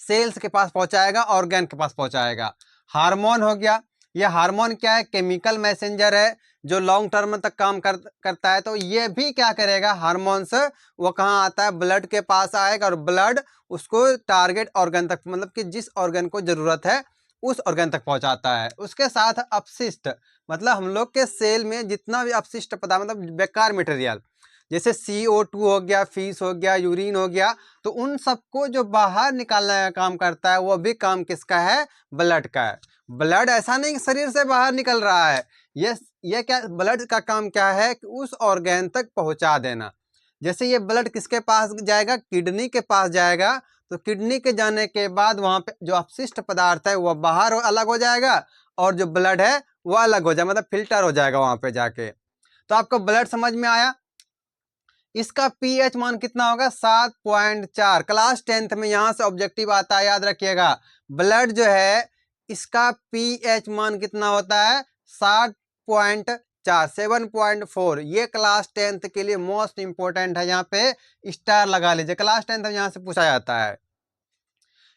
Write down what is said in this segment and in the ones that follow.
Sales के पास पहुंचाएगा, organ के पास पहुंचाएगा। हार्मोन हो गया, ये हार्मोन क्या है, केमिकल मैसेंजर है जो लॉन्ग टर्म तक काम करता है। तो ये भी क्या करेगा, हार्मोन्स वो कहाँ आता है, ब्लड के पास आएगा और ब्लड उसको टारगेट ऑर्गन तक, मतलब कि जिस ऑर्गन को जरूरत है उस ऑर्गन तक पहुंचाता है। उसके साथ अपशिष्ट, मतलब हम लोग के सेल में जितना भी अपशिष्ट पदार्थ, मतलब बेकार मटेरियल, जैसे CO2 हो गया, फीस हो गया, यूरिन हो गया, तो उन सबको जो बाहर निकालने का काम करता है वो भी काम किसका है, ब्लड का है। ब्लड ऐसा नहीं कि शरीर से बाहर निकल रहा है, ये क्या, ब्लड का काम क्या है कि उस ऑर्गन तक पहुंचा देना। जैसे ये ब्लड किसके पास जाएगा, किडनी के पास जाएगा, तो किडनी के जाने के बाद वहां पे जो अपशिष्ट पदार्थ है वो बाहर अलग हो जाएगा और जो ब्लड है वो अलग हो जाएगा, मतलब फिल्टर हो जाएगा वहां पे जाके। तो आपको ब्लड समझ में आया। इसका पीएच मान कितना होगा, 7.4। क्लास 10th में यहां से ऑब्जेक्टिव आता है, याद रखिएगा। ब्लड जो है इसका पीएच मान कितना होता है, 7.4, 7.4। ये क्लास 10th के लिए मोस्ट इंपोर्टेंट है, यहाँ पे स्टार लगा लीजिए, क्लास 10th में यहां से पूछा जाता है।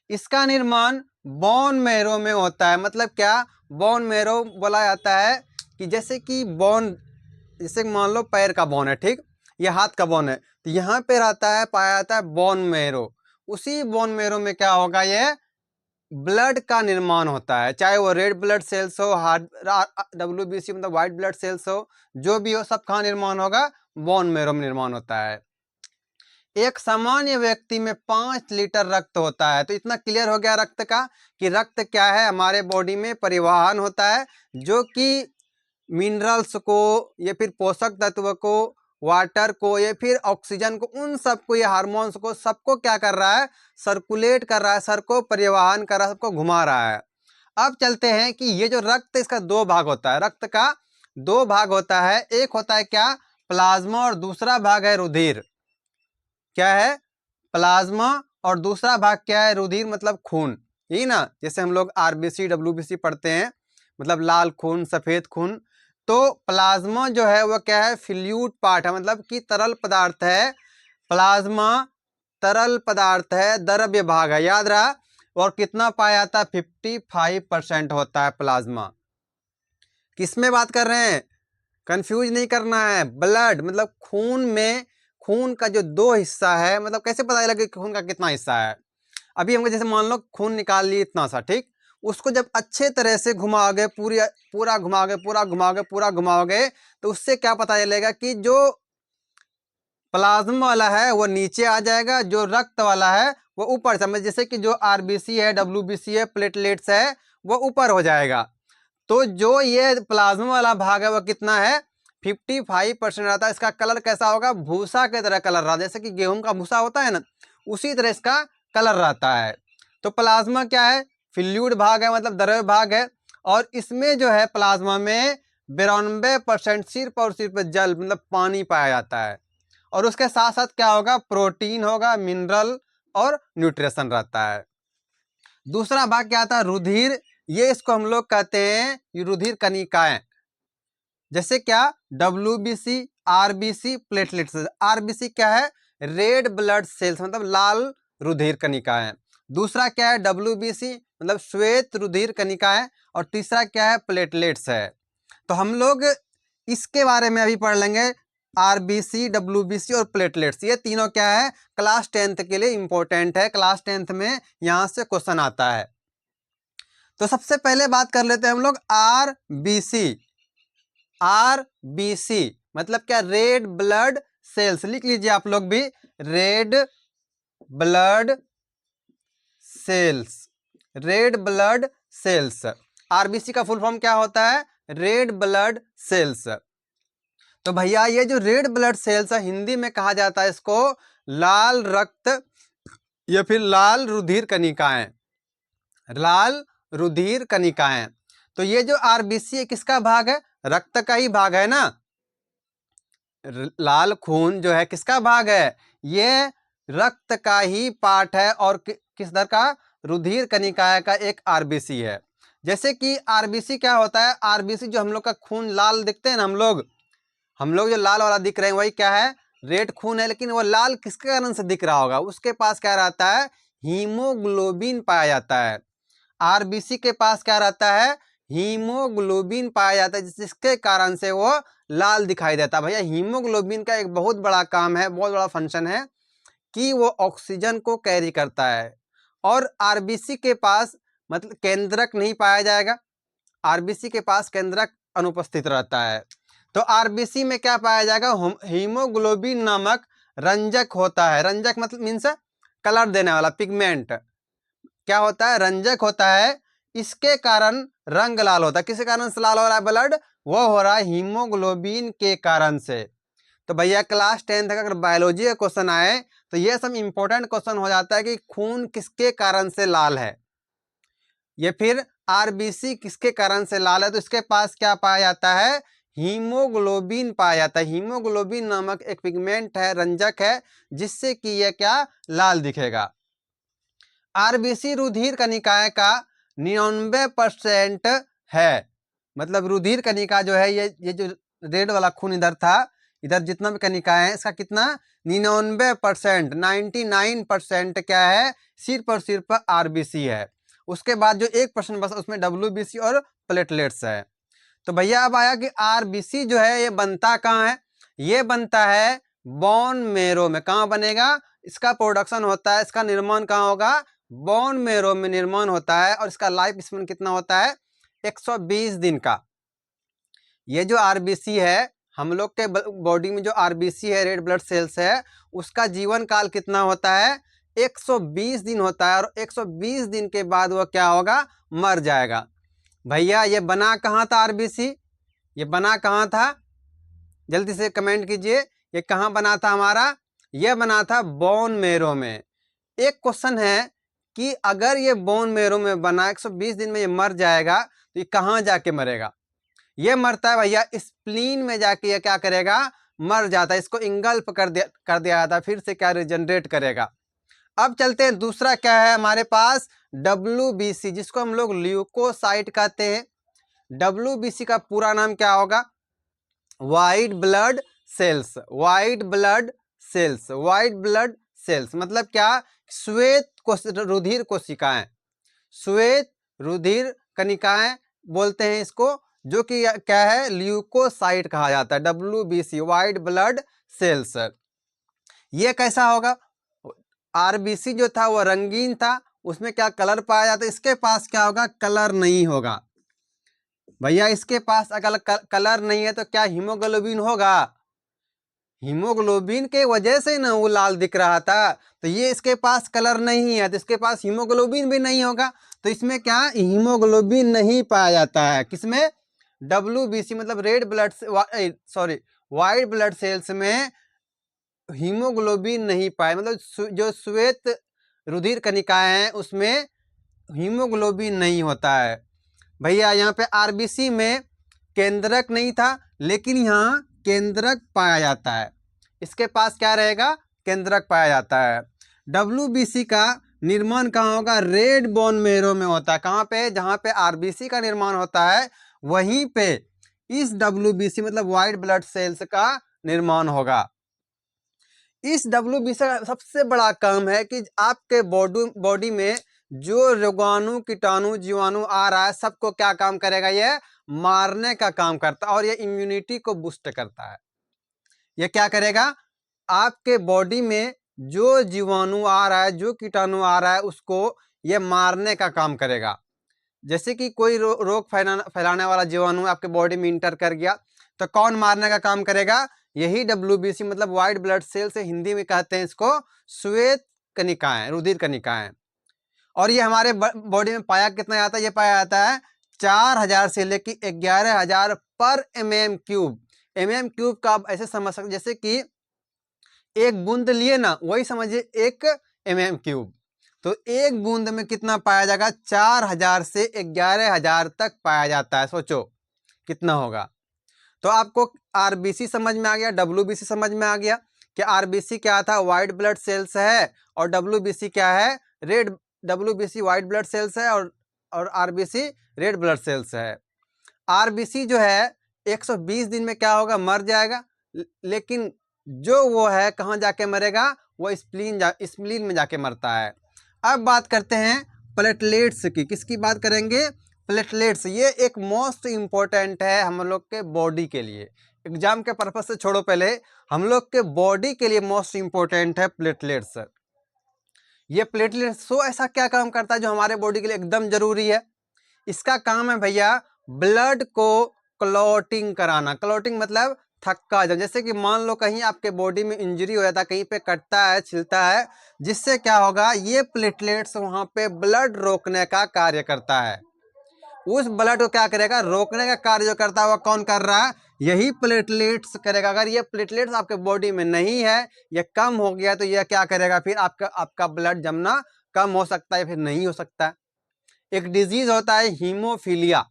इसका निर्माण बोन मैरो में होता है। मतलब क्या, बोन मैरो बोला जाता है कि जैसे कि बोन, जैसे मान लो पैर का बोन है, ठीक, ये हाथ का बोन है, तो यहाँ पे रहता है, पाया जाता है बोन मैरो। उसी बोन मैरो में क्या होगा, ये ब्लड का निर्माण होता है, चाहे वो रेड ब्लड सेल्स हो, हार्ट WBC मतलब व्हाइट ब्लड सेल्स हो, जो भी हो, सब कहाँ निर्माण होगा, बोन मैरो में निर्माण होता है। एक सामान्य व्यक्ति में 5 लीटर रक्त होता है। तो इतना क्लियर हो गया रक्त का, कि रक्त क्या है, हमारे बॉडी में परिवहन होता है, जो कि मिनरल्स को या फिर पोषक तत्व को, वाटर को या फिर ऑक्सीजन को, उन सबको, ये हार्मोन्स को, सबको क्या कर रहा है, सर्कुलेट कर रहा है, सर को परिवहन कर रहा है, सबको घुमा रहा है। अब चलते हैं कि ये जो रक्त, इसका 2 भाग होता है, रक्त का 2 भाग होता है। एक होता है क्या, प्लाज्मा, और दूसरा भाग है रुधिर। क्या है, प्लाज्मा, और दूसरा भाग क्या है, रुधिर, मतलब खून, यही ना। जैसे हम लोग RBC WBC पढ़ते हैं, मतलब लाल खून, सफेद खून। तो प्लाज्मा जो है वो क्या है, फ्लूइड पार्ट है, मतलब कि तरल पदार्थ है। प्लाज्मा तरल पदार्थ है, द्रव्य भाग है, याद रहा। और कितना पाया जाता है, 55% होता है प्लाज्मा। किसमें बात कर रहे हैं, कंफ्यूज नहीं करना है। ब्लड मतलब खून में, खून का जो 2 हिस्सा है, मतलब कैसे पता लगे कि खून का कितना हिस्सा है। अभी हमको जैसे मान लो खून निकाल लिए इतना सा, ठीक, उसको जब अच्छे तरह से घुमाओगे, पूरा घुमाओगे, पूरा घुमाओगे, तो उससे क्या पता चलेगा कि जो प्लाज्मा वाला है वो नीचे आ जाएगा, जो रक्त वाला है वो ऊपर से, जैसे कि जो RBC है, WBC है, प्लेटलेट्स है, वो ऊपर हो जाएगा। तो जो ये प्लाज्मा वाला भाग है वो कितना है, 55% रहता है। इसका कलर कैसा होगा, भूसा के तरह कलर रहा, जैसे कि गेहूं का भूसा होता है ना, उसी तरह इसका कलर रहता है। तो प्लाज्मा क्या है, फ्लूइड भाग है, मतलब द्रव्य भाग है। और इसमें जो है प्लाज्मा में 92% सिर्फ और सिर्फ जल, मतलब पानी पाया जाता है। और उसके साथ साथ क्या होगा, प्रोटीन होगा, मिनरल और न्यूट्रिशन रहता है। दूसरा भाग क्या आता है, रुधिर। ये इसको हम लोग कहते हैं रुधिर कनिकाएं। जैसे क्या, WBC, RBC, प्लेटलेट्स। RBC क्या है, रेड ब्लड सेल्स, मतलब लाल रुधिर कनिकाएं। दूसरा क्या है, WBC मतलब श्वेत रुधिर कनिकाएं। और तीसरा क्या है, प्लेटलेट्स है। तो हम लोग इसके बारे में अभी पढ़ लेंगे, RBC, WBC और प्लेटलेट्स, ये तीनों क्या है, क्लास 10th के लिए इंपॉर्टेंट है। क्लास 10th में यहां से क्वेश्चन आता है। तो सबसे पहले बात कर लेते हैं हम लोग RBC। RBC मतलब क्या, रेड ब्लड सेल्स। लिख लीजिए आप लोग भी, red blood cells, red blood cells. RBC का फुल फॉर्म क्या होता है, रेड ब्लड सेल्स। तो भैया ये जो रेड ब्लड सेल्स है, हिंदी में कहा जाता है इसको लाल रक्त या फिर लाल रुधिर कनिकाएं, लाल रुधिर कनिकाएं। तो ये जो RBC है किसका भाग है, रक्त का ही भाग है ना। लाल खून जो है किसका भाग है, ये रक्त का ही पार्ट है। और किस दर का, रुधिर कनिकाय का एक RBC है। जैसे कि RBC क्या होता है, RBC जो हम लोग का खून लाल दिखते हैं ना, हम लोग जो लाल वाला दिख रहे हैं वही क्या है, रेड खून है। लेकिन वो लाल किसके कारण से दिख रहा होगा, उसके पास क्या रहता है, हीमोग्लोबिन पाया जाता है। आरबीसी के पास क्या रहता है? हीमोग्लोबिन पाया जाता है, जिसके कारण से वो लाल दिखाई देता है। भैया हीमोग्लोबिन का एक बहुत बड़ा काम है, बहुत बड़ा फंक्शन है कि वो ऑक्सीजन को कैरी करता है। और आरबीसी के पास मतलब केंद्रक नहीं पाया जाएगा, आरबीसी के पास केंद्रक अनुपस्थित रहता है। तो आरबीसी में क्या पाया जाएगा? हीमोग्लोबिन नामक रंजक होता है। रंजक मतलब मीन्स कलर देने वाला, पिगमेंट। क्या होता है? रंजक होता है। इसके कारण रंग लाल होता है। किस कारण से लाल हो रहा है ब्लड? वो हो रहा है हीमोग्लोबिन के कारण से। तो भैया क्लास 10 तक अगर बायोलॉजी का क्वेश्चन आए तो ये सब इंपॉर्टेंट क्वेश्चन हो जाता है कि खून किसके कारण से लाल है, ये फिर आरबीसी किसके कारण से लाल है। तो इसके पास क्या पाया जाता है? हीमोग्लोबिन पाया जाता है। हीमोग्लोबिन नामक एक पिगमेंट है, रंजक है, जिससे कि यह क्या लाल दिखेगा। आरबीसी रुधिर कनिकाएं का 99% है। मतलब रुधिर कनिका जो है, ये जो रेड वाला खून इधर था, इधर जितना भी कनिकाएं है, इसका कितना 99%, 99% क्या है? सिर्फ और सिर्फ आरबीसी है। उसके बाद जो 1% बस उसमें डब्ल्यूबीसी और प्लेटलेट्स है। तो भैया अब आया कि आरबीसी जो है ये बनता कहाँ है? ये बनता है बोन मेरो में। कहाँ बनेगा? इसका प्रोडक्शन होता है, इसका निर्माण कहाँ होगा? बोन मेरो में निर्माण होता है। और इसका लाइफ स्पैन कितना होता है? 120 दिन का। ये जो आरबीसी है, हम लोग के बॉडी में जो आरबीसी है, रेड ब्लड सेल्स है, उसका जीवन काल कितना होता है? 120 दिन होता है। और 120 दिन के बाद वो क्या होगा? मर जाएगा। भैया ये बना कहाँ था आरबीसी? ये बना कहाँ था? जल्दी से कमेंट कीजिए, ये कहाँ बना था हमारा? ये बना था बोन मेरो में। एक क्वेश्चन है कि अगर ये बोन मेरो में बना, 120 दिन में ये मर जाएगा, तो ये कहाँ जाके मरेगा? ये मरता है भैया स्प्लीन में जाके। ये क्या करेगा? मर जाता है। इसको इंगल्फ कर दिया जाता है, फिर से क्या रिजनरेट करेगा। अब चलते हैं, दूसरा क्या है हमारे पास? डब्ल्यूबीसी, जिसको हम लोग ल्यूकोसाइट कहते हैं। डब्ल्यूबीसी का पूरा नाम क्या होगा? White blood cells. White blood cells, white blood cells मतलब क्या? श्वेत रुधिर कोशिकाएं, श्वेत रुधिर कनिकाएं बोलते हैं इसको, जो कि क्या है? ल्यूकोसाइट कहा जाता है। WBC, white blood cells. ये कैसा होगा? आरबीसी जो था वो रंगीन था, उसमें क्या कलर पाया जाता है? इसके पास क्या होगा? कलर नहीं होगा। भैया इसके पास अगर कलर नहीं है तो क्या हीमोग्लोबिन होगा? हीमोग्लोबिन के वजह से ना वो लाल दिख रहा था। तो ये इसके पास कलर नहीं है, तो इसके पास हीमोग्लोबिन भी नहीं होगा। तो इसमें क्या? हीमोग्लोबिन नहीं पाया जाता है। किसमें? डब्ल्यूबीसी मतलब red blood, sorry, white blood cells में हीमोग्लोबिन नहीं पाए। मतलब जो श्वेत रुधिर कनिकाएं हैं उसमें हीमोग्लोबिन नहीं होता है। भैया यहाँ पे आरबीसी में केंद्रक नहीं था, लेकिन यहाँ केंद्रक पाया जाता है। इसके पास क्या रहेगा? केंद्रक पाया जाता है। डब्ल्यूबीसी का निर्माण कहाँ होगा? रेड बोन मेरो में होता है। कहाँ पे? जहाँ पे आरबीसी का निर्माण होता है, वहीं पे इस डब्ल्यूबीसी मतलब व्हाइट ब्लड सेल्स का निर्माण होगा। इस डब्ल्यूबीसी का सबसे बड़ा काम है कि आपके बॉडी में जो रोगाणु, कीटाणु, जीवाणु आ रहा है, सबको क्या काम करेगा? ये मारने का काम करता है। और ये इम्यूनिटी को बूस्ट करता है। ये क्या करेगा? आपके बॉडी में जो जीवाणु आ रहा है, जो कीटाणु आ रहा है, उसको ये मारने का काम करेगा। जैसे कि कोई रोग फैलाने वाला जीवाणु आपके बॉडी में इंटर कर गया, तो कौन मारने का काम करेगा? यही डब्ल्यूबीसी मतलब व्हाइट ब्लड सेल से हिंदी में कहते हैं इसको श्वेत कनिकाएं, रुधिर कनिकाएं। और ये हमारे बॉडी में पाया कितना जाता है? ये पाया जाता है 4000 से लेकर 11000 पर mm³ mm³ का आप ऐसे समझ सकते, जैसे कि एक बूंद लिए ना, वही समझिए 1 mm³। तो एक बूंद में कितना पाया जाएगा? 4000 से 11000 तक पाया जाता है। सोचो कितना होगा। तो आपको आरबीसी समझ में आ गया, डब्ल्यूबीसी समझ में आ गया कि आरबीसी क्या था? व्हाइट ब्लड सेल्स है। और डब्ल्यूबीसी क्या है? Red. WBC white blood cells है और आरबीसी रेड ब्लड सेल्स है। आरबीसी जो है 120 दिन में क्या होगा? मर जाएगा। लेकिन जो वो है कहाँ जाके मरेगा? वो स्प्लीन में जाके मरता है। अब बात करते हैं प्लेटलेट्स की। किसकी बात करेंगे? प्लेटलेट्स। ये एक मोस्ट इम्पोर्टेंट है हम लोग के बॉडी के लिए। एग्जाम के पर्पज से छोड़ो, पहले हम लोग के बॉडी के लिए मोस्ट इम्पोर्टेंट है प्लेटलेट्स। ये प्लेटलेट्स तो ऐसा क्या काम करता है जो हमारे बॉडी के लिए एकदम जरूरी है? इसका काम है भैया ब्लड को क्लॉटिंग कराना। क्लॉटिंग मतलब थक्का जब, जैसे कि मान लो कहीं आपके बॉडी में इंजरी हो जाता है, कहीं पे कटता है, छिलता है, जिससे क्या होगा, ये प्लेटलेट्स वहां पे ब्लड रोकने का कार्य करता है। उस ब्लड को क्या करेगा? रोकने का कार्य जो करता है वो कौन कर रहा है? यही प्लेटलेट्स करेगा। अगर ये प्लेटलेट्स आपके बॉडी में नहीं है, ये कम हो गया, तो ये क्या करेगा? फिर आपका ब्लड जमना कम हो सकता है, फिर नहीं हो सकता है। एक डिजीज होता है हीमोफीलिया।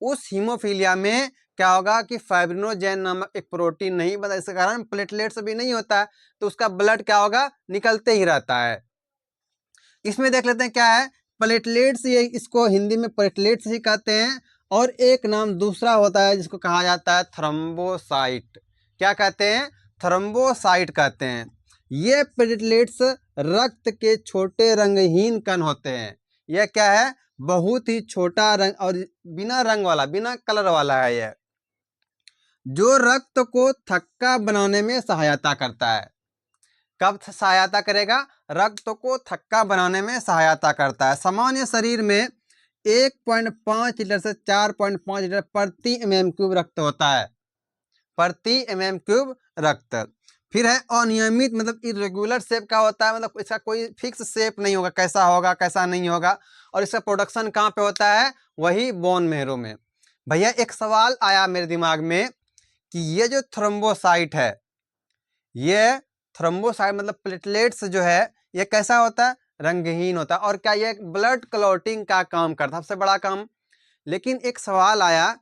उस हीमोफीलिया में क्या होगा कि फाइब्रिनोजेन नामक एक प्रोटीन नहीं बना, इसके कारण प्लेटलेट्स भी नहीं होता है, तो उसका ब्लड क्या होगा? निकलते ही रहता है। इसमें देख लेते हैं क्या है प्लेटलेट्स। ये इसको हिंदी में प्लेटलेट्स ही कहते हैं, और एक नाम दूसरा होता है जिसको कहा जाता है थ्रोम्बोसाइट। क्या कहते हैं? थ्रोम्बोसाइट कहते हैं। ये प्लेटलेट्स रक्त के छोटे रंगहीन कण होते हैं। यह क्या है? बहुत ही छोटा रंग और बिना रंग वाला, बिना कलर वाला है यह, जो रक्त को थक्का बनाने में सहायता करता है। कब सहायता करेगा? रक्त को थक्का बनाने में सहायता करता है। सामान्य शरीर में 1.5 लीटर से 4.5 लीटर प्रति mm³ रक्त होता है। प्रति mm³ रक्त। फिर है अनियमित, मतलब इरेगुलर शेप का होता है, मतलब इसका कोई फिक्स शेप नहीं होगा, कैसा होगा कैसा नहीं होगा। और इसका प्रोडक्शन कहाँ पे होता है? वही बोन मेरो में। भैया एक सवाल आया मेरे दिमाग में कि ये जो थ्रोम्बोसाइट है, ये थ्रोम्बोसाइट मतलब प्लेटलेट्स जो है, ये कैसा होता है? रंगहीन होता है। और क्या ये ब्लड क्लॉटिंग का काम करता है, सबसे बड़ा काम। लेकिन एक सवाल आया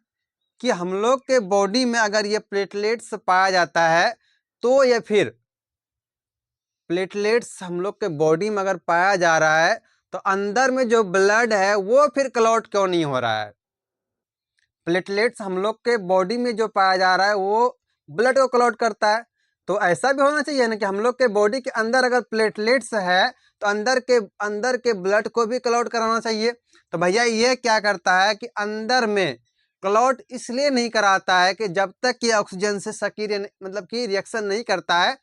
कि हम लोग के बॉडी में अगर ये प्लेटलेट्स पाया जाता है, तो ये फिर प्लेटलेट्स हम लोग के बॉडी में अगर पाया जा रहा है, तो अंदर में जो ब्लड है वो फिर क्लॉट क्यों नहीं हो रहा है? प्लेटलेट्स हम लोग के बॉडी में जो पाया जा रहा है वो ब्लड को क्लॉट करता है, तो ऐसा भी होना चाहिए ना कि हम लोग के बॉडी के अंदर अगर प्लेटलेट्स है, तो अंदर के ब्लड को भी क्लॉट कराना चाहिए। तो भैया ये क्या करता है कि अंदर में क्लॉट इसलिए नहीं कराता है कि जब तक ये ऑक्सीजन से सक्रिय मतलब कि रिएक्शन नहीं करता है,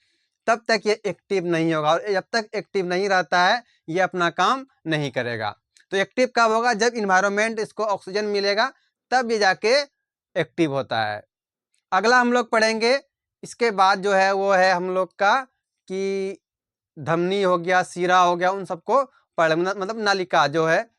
तब तक ये एक्टिव नहीं होगा, और जब तक एक्टिव नहीं रहता है ये अपना काम नहीं करेगा। तो एक्टिव कब होगा? जब इन्वायरमेंट इसको ऑक्सीजन मिलेगा, तब ये जाके एक्टिव होता है। अगला हम लोग पढ़ेंगे इसके बाद जो है वो है हम लोग का कि धमनी हो गया, सीरा हो गया, उन सबको पढ़ मतलब नलिका जो है